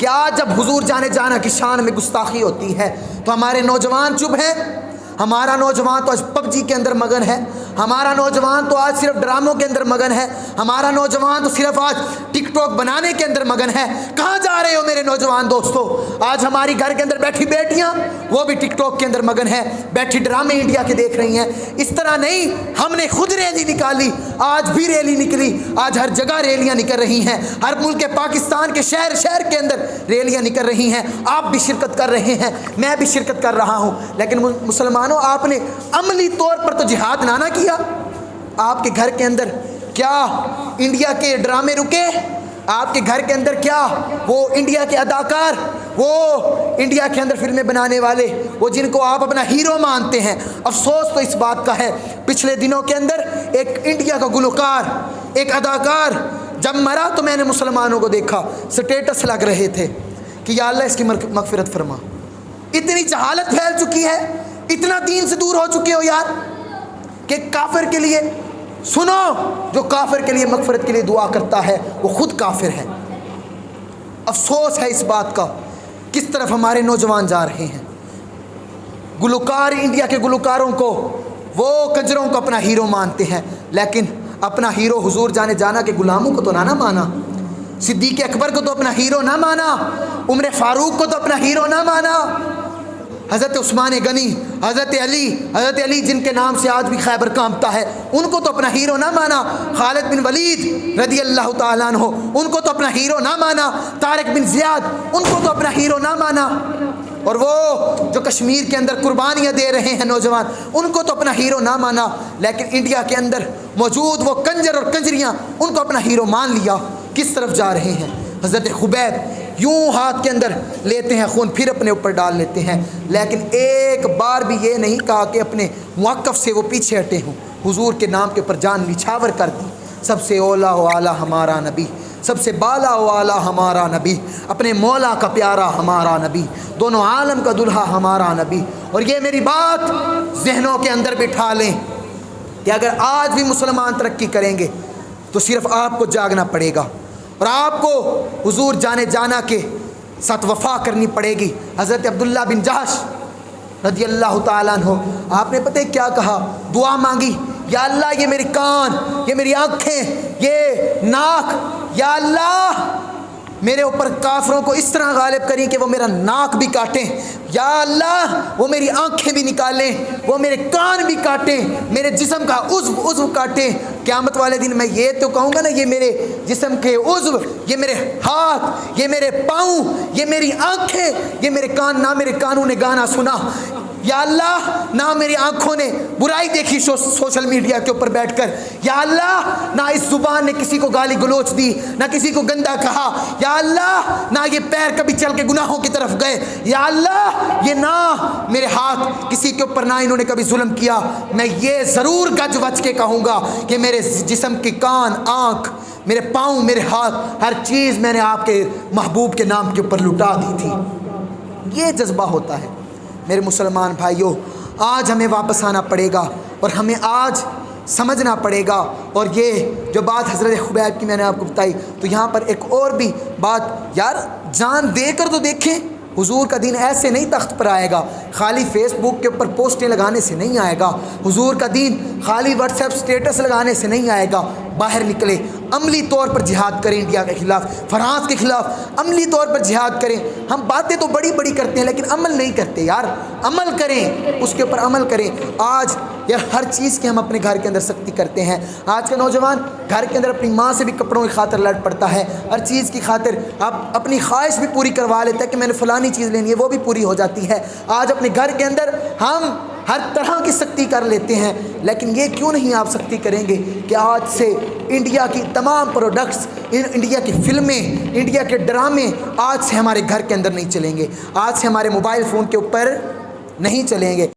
کہ آج جب حضور جانے جانا کی شان میں گستاخی ہوتی ہے تو ہمارے نوجوان چپ ہیں. ہمارا نوجوان تو آج پب جی کے اندر مگن ہے. ہمارا نوجوان تو آج صرف ڈراموں کے اندر مگن ہے. ہمارا نوجوان تو صرف آج ٹک ٹاک بنانے کے اندر مگن ہے. کہاں جا رہے ہو میرے نوجوان دوستو؟ آج ہماری گھر کے اندر بیٹھی بیٹیاں وہ بھی ٹک ٹاک کے اندر مگن ہے, بیٹھی ڈرامے انڈیا کے دیکھ رہی ہیں. اس طرح نہیں, ہم نے خود ریلی نکالی, آج بھی ریلی نکلی. آج ہر جگہ ریلیاں نکل رہی ہیں, ہر ملک پاکستان کے شہر شہر کے اندر ریلیاں نکل رہی ہیں. آپ بھی شرکت کر رہے ہیں, میں بھی شرکت کر رہا ہوں. لیکن مسلمانوں, آپ نے عملی طور پر تو جہاد نہ کیا. آپ کے گھر کے اندر کیا انڈیا کے ڈرامے رکے؟ آپ کے گھر کے اندر کیا وہ انڈیا کے اداکار, وہ انڈیا کے اندر فلمیں بنانے والے, وہ جن کو آپ اپنا ہیرو مانتے ہیں؟ افسوس تو اس بات کا ہے, پچھلے دنوں کے اندر ایک انڈیا کا گلوکار, ایک اداکار جب مرا تو میں نے مسلمانوں کو دیکھا سٹیٹس لگ رہے تھے کہ یا اللہ اس کی مغفرت فرما. اتنی جہالت پھیل چکی ہے, اتنا دین سے دور ہو چکے ہو یار کہ کافر کے لیے سنو, جو کافر کے لیے مغفرت کے لیے دعا کرتا ہے وہ خود کافر ہے. افسوس ہے اس بات کا کس طرف ہمارے نوجوان جا رہے ہیں. گلوکار, انڈیا کے گلوکاروں کو, وہ کنجروں کو اپنا ہیرو مانتے ہیں, لیکن اپنا ہیرو حضور جانے جانا کے غلاموں کو تو نہ مانا. صدیق اکبر کو تو اپنا ہیرو نہ مانا, عمر فاروق کو تو اپنا ہیرو نہ مانا, حضرت عثمان غنی, حضرت علی جن کے نام سے آج بھی خیبر کانپتا ہے, ان کو تو اپنا ہیرو نہ مانا. خالد بن ولید رضی اللہ تعالیٰ عنہ, ان کو تو اپنا ہیرو نہ مانا. طارق بن زیاد, ان کو تو اپنا ہیرو نہ مانا. اور وہ جو کشمیر کے اندر قربانیاں دے رہے ہیں نوجوان, ان کو تو اپنا ہیرو نہ مانا. لیکن انڈیا کے اندر موجود وہ کنجر اور کنجریاں, ان کو اپنا ہیرو مان لیا. کس طرف جا رہے ہیں؟ حضرت خبیب یوں ہاتھ کے اندر لیتے ہیں خون, پھر اپنے اوپر ڈال لیتے ہیں, لیکن ایک بار بھی یہ نہیں کہا کہ اپنے موقف سے وہ پیچھے ہٹے ہوں. حضور کے نام کے اوپر جان نچھاور کر دی. سب سے اولا و اعلیٰ ہمارا نبی, سب سے بالا و اعلیٰ ہمارا نبی, اپنے مولا کا پیارا ہمارا نبی, دونوں عالم کا دلہا ہمارا نبی. اور یہ میری بات ذہنوں کے اندر بٹھا لیں کہ اگر آج بھی مسلمان ترقی کریں گے تو صرف آپ کو جاگنا پڑے گا اور آپ کو حضور جانے جانا کے ساتھ وفا کرنی پڑے گی. حضرت عبداللہ بن جہش رضی اللہ تعالیٰ عنہ, آپ نے پتہ ہے کیا کہا؟ دعا مانگی, یا اللہ یہ میری کان, یہ میری آنکھیں, یہ ناک, یا اللہ میرے اوپر کافروں کو اس طرح غالب کریں کہ وہ میرا ناک بھی کاٹیں, یا اللہ وہ میری آنکھیں بھی نکالیں, وہ میرے کان بھی کاٹیں, میرے جسم کا عضو کاٹیں. قیامت والے دن میں یہ تو کہوں گا نا, یہ میرے جسم کے عضو, یہ میرے ہاتھ, یہ میرے پاؤں, یہ میری آنکھیں, یہ میرے کان, نہ میرے کانوں نے گانا سنا, یا اللہ نہ میری آنکھوں نے برائی دیکھی سوشل میڈیا کے اوپر بیٹھ کر, یا اللہ نہ اس زبان نے کسی کو گالی گلوچ دی, نہ کسی کو گندا کہا, یا اللہ نہ یہ پیر کبھی چل کے گناہوں کی طرف گئے, یا اللہ یہ نہ میرے ہاتھ کسی کے اوپر نہ انہوں نے کبھی ظلم کیا. میں یہ ضرور گج وج کے کہوں گا کہ میرے جسم کے کان, آنکھ, میرے پاؤں, میرے ہاتھ, ہر چیز میں نے آپ کے محبوب کے نام کے اوپر لٹا دی تھی. یہ جذبہ ہوتا ہے میرے مسلمان بھائیوں. آج ہمیں واپس آنا پڑے گا اور ہمیں آج سمجھنا پڑے گا. اور یہ جو بات حضرت خبیب کی میں نے آپ کو بتائی, تو یہاں پر ایک اور بھی بات, یار جان دے کر تو دیکھیں. حضور کا دین ایسے نہیں تخت پر آئے گا, خالی فیس بک کے اوپر پوسٹیں لگانے سے نہیں آئے گا. حضور کا دین خالی واٹس ایپ سٹیٹس لگانے سے نہیں آئے گا. باہر نکلے, عملی طور پر جہاد کریں انڈیا کے خلاف, فرانس کے خلاف عملی طور پر جہاد کریں. ہم باتیں تو بڑی بڑی کرتے ہیں لیکن عمل نہیں کرتے یار. عمل کریں, اس کے اوپر عمل کریں. آج یار ہر چیز کی ہم اپنے گھر کے اندر سختی کرتے ہیں. آج کا نوجوان گھر کے اندر اپنی ماں سے بھی کپڑوں کی خاطر لڑ پڑتا ہے, ہر چیز کی خاطر آپ اپنی خواہش بھی پوری کروا لیتا ہے کہ میں نے فلانی چیز لینی ہے, وہ بھی پوری ہو جاتی ہے. آج اپنے گھر کے اندر ہم ہر طرح کی سختی کر لیتے ہیں, لیکن یہ کیوں نہیں آپ سختی کریں گے کہ آج سے انڈیا کی تمام پروڈکٹس, انڈیا کی فلمیں, انڈیا کے ڈرامے آج سے ہمارے گھر کے اندر نہیں چلیں گے, آج سے ہمارے موبائل فون کے اوپر نہیں چلیں گے.